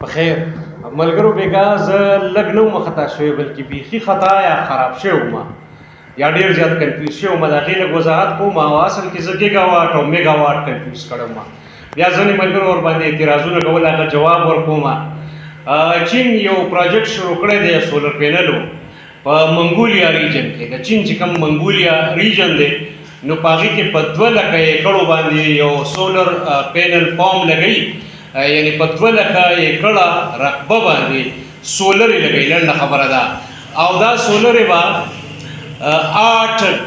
بخیر ملګرو بیګا زه لږ نه وم خطا شوی بلکې بیخي خطا یا خراب شوی وم یا ډېر زیات کنفیوز شوی وم د هغې لږ وضاحت کوم او اصل کې زه ګیګا واټ او میګا واټ کنفیوز کړی وم بیا ځینې ملګرو ورباندې اعتراضونه کول هغه جواب ورکوم چین یو پروجیکټ شروع کړی دی سولر پینلو په منګولیا ریجن کې د چین چې کوم منګولیا ریجن دی نو په هغې کې په 2 لکه ایکړو باندې یو سولر پینل پام لګوي یعنی په 2 لکه ایکړه رقبه باندې سولر یې لګوي لنډه خبره ده او دا سولر یې به 8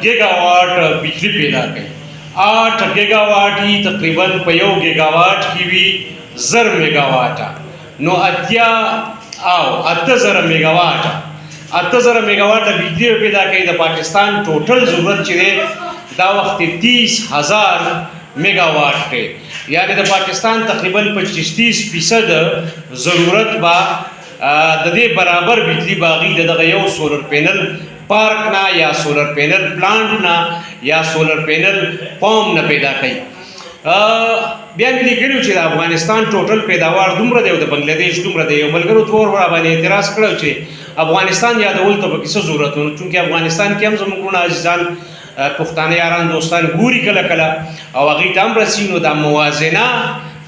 ګیګا واټ بجلی پیدا کوي 8 ګیګا واټ یې تقریبا په 1 ګیګا واټ کې وي 1000 میگا واټه نو 8000 میگا واټه 8000 میگا واټه بجلی پیدا کوي د پاکستان ټوټل ضرورت چې دی دا وخت 30000 میگا واټ دی یعنی د پاکستان تقریبا 25-30% ضرورت با د دې برابر بجلی باغی دغه یو سولر پینل پارک نه یا سولر پینل پلانټ نه یا سولر پینل پام نه پیدا کوي بیا مې لیکلي چې د افغانستان ټوټل پیداوار دومره دی او د بنگلادیش دومره دی یو ملګرو تور باندې اعتراض کړی چې افغانستان یادول ته پکې څه ضرورت ونه چونکې افغانستان کې هم زموږ عزیزان پښتانه یاران دوستان ګوري کله کله او هغوی ته هم رسي نو دا موازنه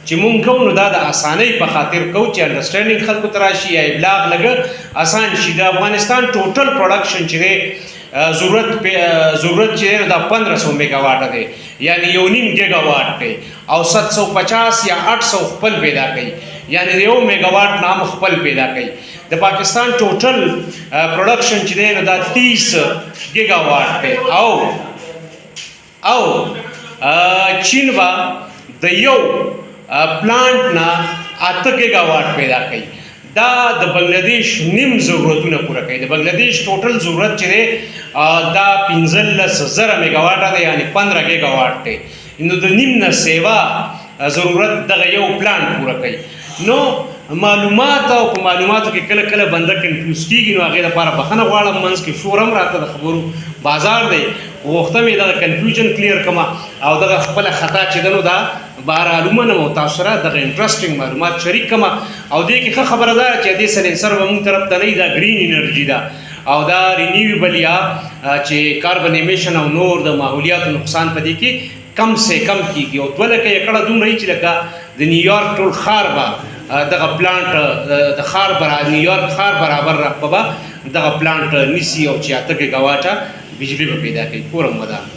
چې مونږ کوو نو دا د اسانۍ په خاطر کوو چې انډرسټینډینګ خلکو ته راشي یا ابلاغ لږ اسان شي د افغانستان ټوټل پروډکشن چې دی ضرورت چې دی دا 1500 میگا واټه دی یعنی 1.5 ګیګا واټ دی او 750 یا 800 خپل پیدا کوي یعنی د 1 میگا واټ نام خپل پیدا کوي د پاکستان ټوټل پروډکشن چې دی نو دا 30 ګیګا واټ دی او چین با د یو پلانټ نه 8 ګیګا واټ پیدا کوي دا د بنگلادیش نیم ضرورتونه پوره کوي د بنگلادیش ټوټل ضرورت چې دی دا 15000 میگا واټه دی یعنی 15 ګیګا واټ دی نو د نیم نه سیوا ضرورت دغه یو پلانټ پوره کوي نو معلومات او په معلوماتو کې کله کله بنده کنفیوز کیږي نو هغې لپاره بخښنه غواړم منځ کې شور هم راته د خبرو بازار دی غوښته مې دغه کنفیوژن کلیر کړم او دغه خپله خطا چې ده نو دا بهرحال ومنم او تاسو سره دغه انټرسټینګ معلومات شریک کړم او دې کې ښه خبره ده چې دې سلنسر به مونږ طرف ته نه دا ګرین انرژي ده او دا رینیویبل یا چې کاربن ایمیشن او نور د ماحولیاتو نقصان په دې کې کم سے کم کیږي او 2 لکه ایکړه دومره چې لکه د نیویارک ټول ښار به دغه پلانټ د ښار نیویارک ښار برابر رقبه دغه پلانټ نیسي او چې 8 ګیګا واټه بجلی به پیدا کوي کورم ودان